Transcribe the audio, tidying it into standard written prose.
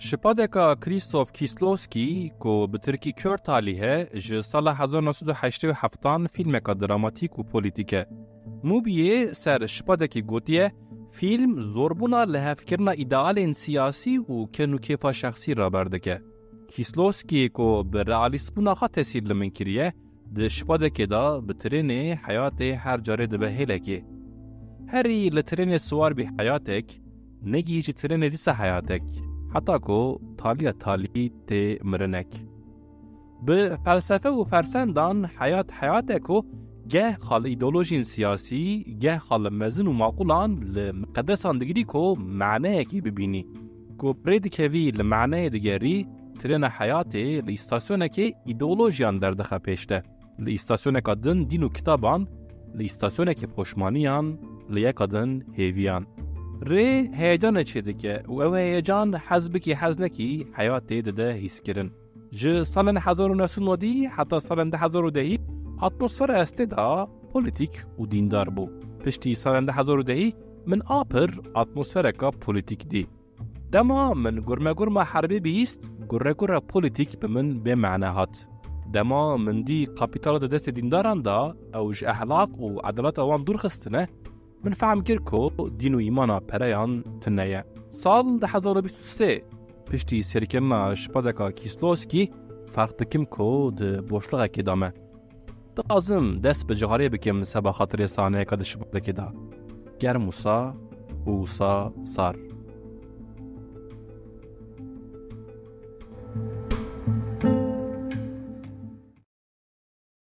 شپادکا کریستوف کیسلوسکی کو به ترکی کرد تالیه ج سال 1987 فیلمکا دراماتیک و پولیتیکه. موبیه سر شپادکی گوتیه فیلم زوربونا لحفکرنا ایدئال سیاسی و کنو کیفا شخصی را بردکه. کیسلوسکی کو به رئالیسمونا خوا تسیر لمن کریه ده شپادکی دا به ترین حیات هر جاره ده به هلکی. هری لترین سوار بی حیاتک نگی هیچ ترین دیس حیاتک. حتی که تالی تی مرنک. به فلسفه و فرسندان حیات که گه خال ایدولوژین سیاسی گه خال مزن و معقولان لمقدسان دگری که معنی کی ببینی. که برید که وی لمعنی دگری ترین حیات لیستاسیونه که ایدولوژیان در دخه پیشته. لیستاسیونه که دن دین و کتابان لیستاسیونه که پشمانیان لیه دن هیویان. ری هیجان چیده که و او هیجان حزبکی حزنکی حیاتی داده حس کرن. جه سال 1990 حتی سال 2010 اتمسفر استدا پولیتیک و دیندار بو. پشتی سال 2010 من آپر اتمسفر که پولیتیک دی. دما من گرمه حربی بیست گره پولیتیک به من به معنی هات. دما من دی کپیتال دست دینداران دا اوج اخلاق و عدالت اوان دور خستنه من فهم کرد که دین و ایمانا پریان تنیه. سال 2023 پشتی سرکرنا شپادکا کیسلوسکی فرق دکم که ده بوشلغه که دامه. دازم دست به جهاره بکم سبا خاطر سانه که ده شپادکی دا. گرم و سا سار.